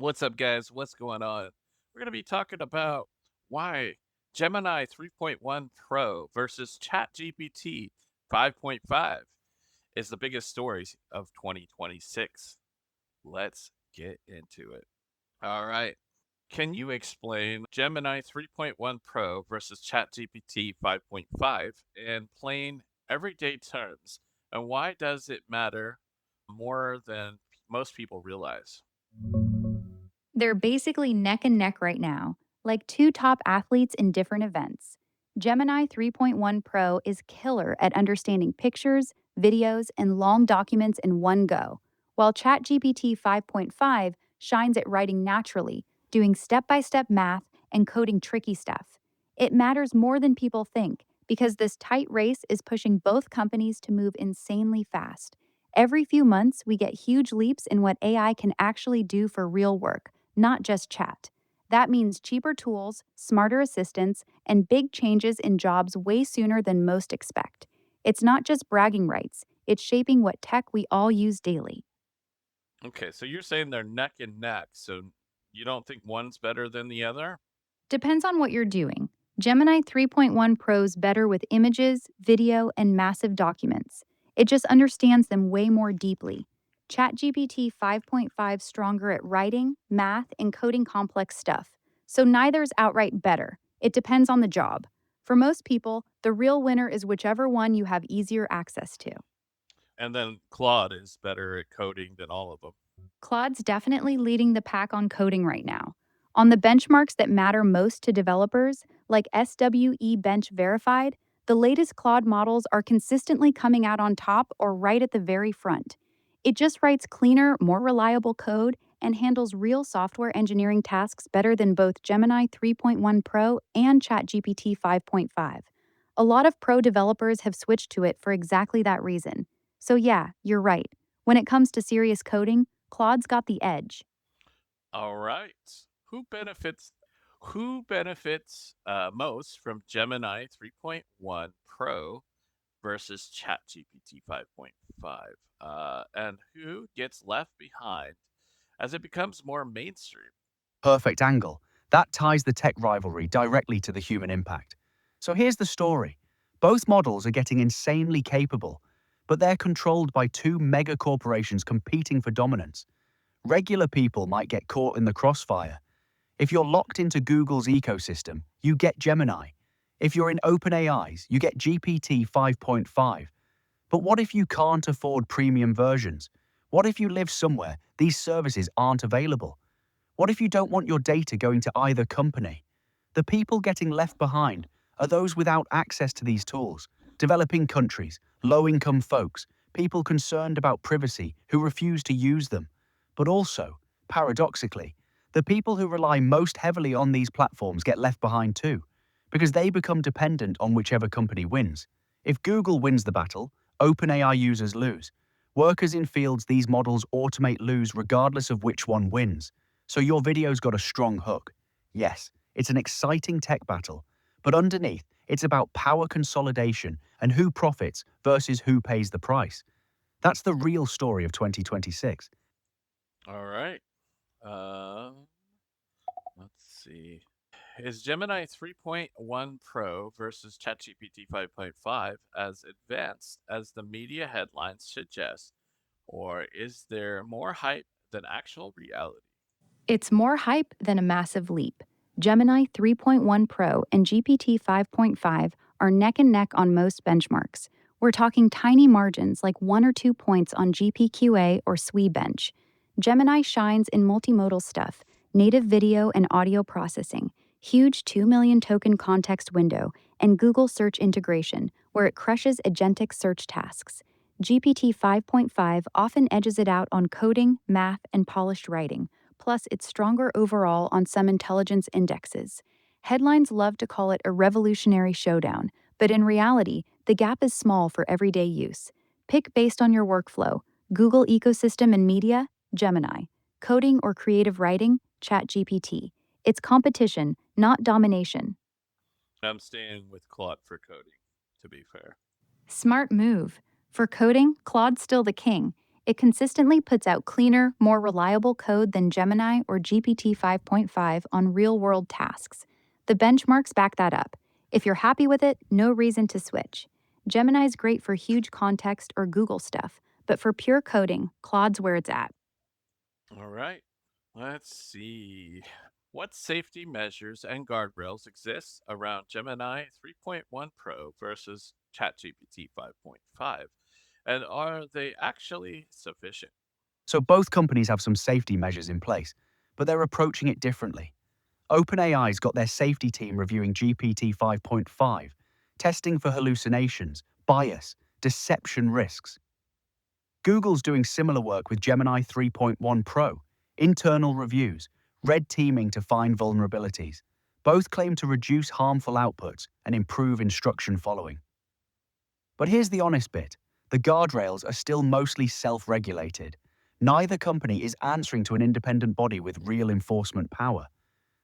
What's up, guys? What's going on? We're going to be talking about why Gemini 3.1 Pro versus ChatGPT 5.5 is the biggest stories of 2026. Let's get into it. All right. Can you explain Gemini 3.1 Pro versus ChatGPT 5.5 in plain everyday terms? And why does it matter more than most people realize? They're basically neck and neck right now, like two top athletes in different events. Gemini 3.1 Pro is killer at understanding pictures, videos, and long documents in one go, while ChatGPT 5.5 shines at writing naturally, doing step by step math and coding tricky stuff. It matters more than people think because this tight race is pushing both companies to move insanely fast. Every few months, we get huge leaps in what AI can actually do for real work, not just chat. That means cheaper tools, smarter assistants, and big changes in jobs way sooner than most expect. It's not just bragging rights, it's shaping what tech we all use daily. Okay, so you're saying they're neck and neck. So you don't think one's better than the other? Depends on what you're doing. Gemini 3.1 Pro's better with images, video, and massive documents. It just understands them way more deeply. ChatGPT 5.5 stronger at writing, math, and coding complex stuff. So neither's outright better. It depends on the job. For most people, the real winner is whichever one you have easier access to. And then Claude is better at coding than all of them. Claude's definitely leading the pack on coding right now. On the benchmarks that matter most to developers, like SWE Bench Verified, the latest Claude models are consistently coming out on top or right at the very front. It just writes cleaner, more reliable code and handles real software engineering tasks better than both Gemini 3.1 Pro and ChatGPT 5.5. A lot of pro developers have switched to it for exactly that reason. So, yeah, you're right. When it comes to serious coding, Claude's got the edge. All right. Who benefits most from Gemini 3.1 Pro versus ChatGPT 5.5? And who gets left behind as it becomes more mainstream? Perfect angle. That ties the tech rivalry directly to the human impact. So here's the story. Both models are getting insanely capable, but they're controlled by two mega corporations competing for dominance. Regular people might get caught in the crossfire. If you're locked into Google's ecosystem, you get Gemini. If you're in OpenAI's, you get GPT 5.5. But what if you can't afford premium versions? What if you live somewhere these services aren't available? What if you don't want your data going to either company? The people getting left behind are those without access to these tools, developing countries, low-income folks, people concerned about privacy who refuse to use them. But also, paradoxically, the people who rely most heavily on these platforms get left behind too, because they become dependent on whichever company wins. If Google wins the battle, OpenAI users lose. Workers in fields these models automate lose regardless of which one wins. So your video's got a strong hook. Yes, it's an exciting tech battle, but underneath, it's about power consolidation and who profits versus who pays the price. That's the real story of 2026. All right. Um, let's see. Is Gemini 3.1 Pro versus ChatGPT 5.5 as advanced as the media headlines suggest, or is there more hype than actual reality? It's more hype than a massive leap. Gemini 3.1 Pro and GPT 5.5 are neck and neck on most benchmarks. We're talking tiny margins like 1 or 2 points on GPQA or SWE bench. Gemini shines in multimodal stuff, native video and audio processing, huge 2 million token context window, and Google search integration, where it crushes agentic search tasks. GPT 5.5 often edges it out on coding, math, and polished writing. Plus, it's stronger overall on some intelligence indexes. Headlines love to call it a revolutionary showdown, but in reality, the gap is small for everyday use. Pick based on your workflow: Google ecosystem and media, Gemini; coding or creative writing, ChatGPT. It's competition, not domination. I'm staying with Claude for coding, to be fair. Smart move. For coding, Claude's still the king. It consistently puts out cleaner, more reliable code than Gemini or GPT 5.5 on real world tasks. The benchmarks back that up. If you're happy with it, no reason to switch. Gemini's great for huge context or Google stuff, but for pure coding, Claude's where it's at. All right. Let's see. What safety measures and guardrails exist around Gemini 3.1 Pro versus ChatGPT 5.5? And are they actually sufficient? So both companies have some safety measures in place, but they're approaching it differently. OpenAI's got their safety team reviewing GPT 5.5, testing for hallucinations, bias, deception risks. Google's doing similar work with Gemini 3.1 Pro, internal reviews, red teaming to find vulnerabilities. Both claim to reduce harmful outputs and improve instruction following. But here's the honest bit. The guardrails are still mostly self-regulated. Neither company is answering to an independent body with real enforcement power.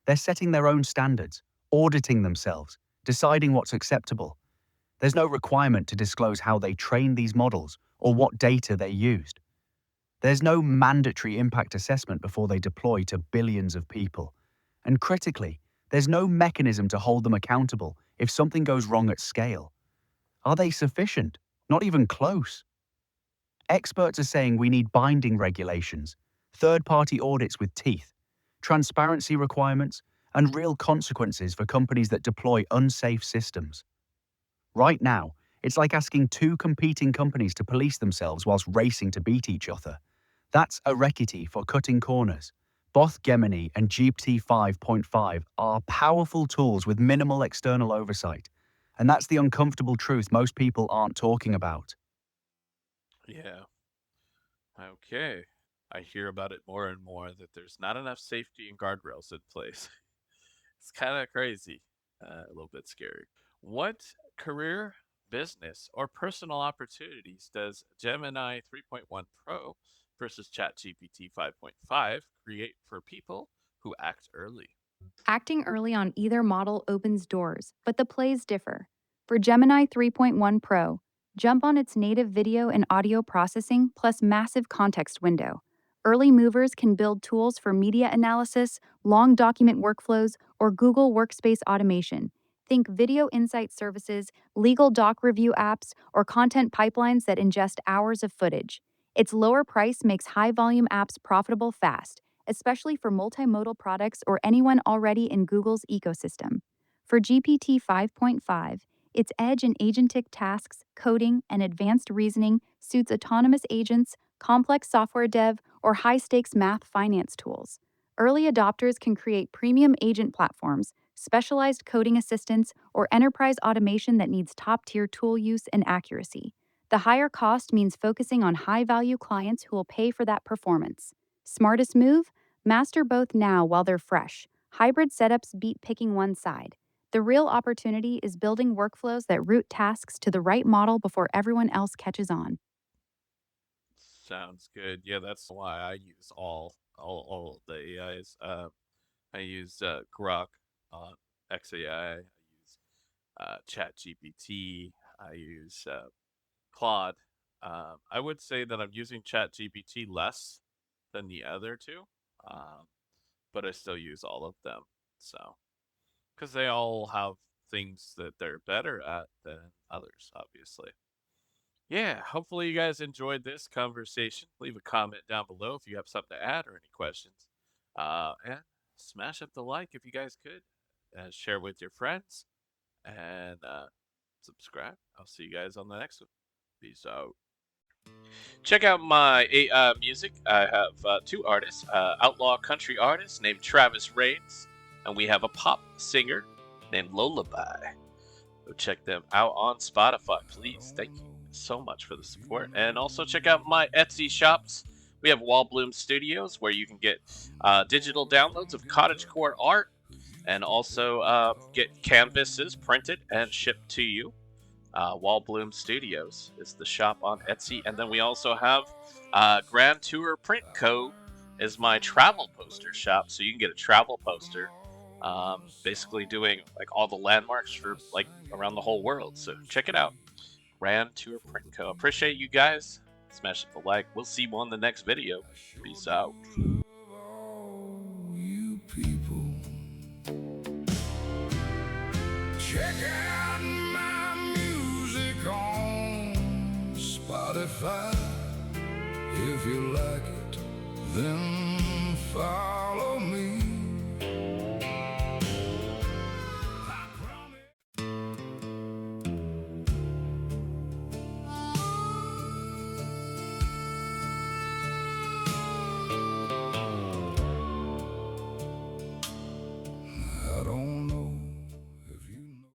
They're setting their own standards, auditing themselves, deciding what's acceptable. There's no requirement to disclose how they trained these models or what data they used. There's no mandatory impact assessment before they deploy to billions of people. And critically, there's no mechanism to hold them accountable if something goes wrong at scale. Are they sufficient? Not even close. Experts are saying we need binding regulations, third-party audits with teeth, transparency requirements, and real consequences for companies that deploy unsafe systems. Right now, it's like asking two competing companies to police themselves whilst racing to beat each other. That's a recity for cutting corners. Both Gemini and GPT 5.5 are powerful tools with minimal external oversight. And that's the uncomfortable truth most people aren't talking about. Yeah. Okay. I hear about it more and more that there's not enough safety and guardrails in place. It's kind of crazy, a little bit scary. What career, business, or personal opportunities does Gemini 3.1 Pro versus ChatGPT 5.5 create for people who act early? Acting early on either model opens doors, but the plays differ. For Gemini 3.1 Pro, jump on its native video and audio processing plus massive context window. Early movers can build tools for media analysis, long document workflows, or Google Workspace automation. Think video insight services, legal doc review apps, or content pipelines that ingest hours of footage. Its lower price makes high volume apps profitable fast, especially for multimodal products or anyone already in Google's ecosystem. For GPT 5.5, its edge in agentic tasks, coding, and advanced reasoning suits autonomous agents, complex software dev, or high stakes math finance tools. Early adopters can create premium agent platforms, specialized coding assistants, or enterprise automation that needs top tier tool use and accuracy. The higher cost means focusing on high value clients who will pay for that performance. Smartest move? Master both now while they're fresh. Hybrid setups beat picking one side. The real opportunity is building workflows that route tasks to the right model before everyone else catches on. Sounds good. Yeah, that's why I use all the AIs. I use Grok on XAI. I use ChatGPT. I use Claude. I would say that I'm using ChatGPT less than the other two, um, but I still use all of them. So, because they all have things that they're better at than others, obviously. Yeah, hopefully you guys enjoyed this conversation. Leave a comment down below if you have something to add or any questions. And smash up the like if you guys could. Share with your friends and subscribe. I'll see you guys on the next one. Peace out. Check out my music. I have two artists, outlaw country artist named Travis Rains, and we have a pop singer named Lullaby. Go check them out on Spotify, please. Thank you so much for the support. And also check out my Etsy shops. We have Wall Bloom Studios, where you can get digital downloads of cottagecore art and also get canvases printed and shipped to you. Wall Bloom Studios is the shop on Etsy. And then we also have Grand Tour Print Co. is my travel poster shop. So you can get a travel poster basically doing like all the landmarks for like around the whole world. So check it out. Grand Tour Print Co. Appreciate you guys. smash the like. We'll see you on the next video. Peace out. All you people, check out my music on Spotify. If you like it, then follow me.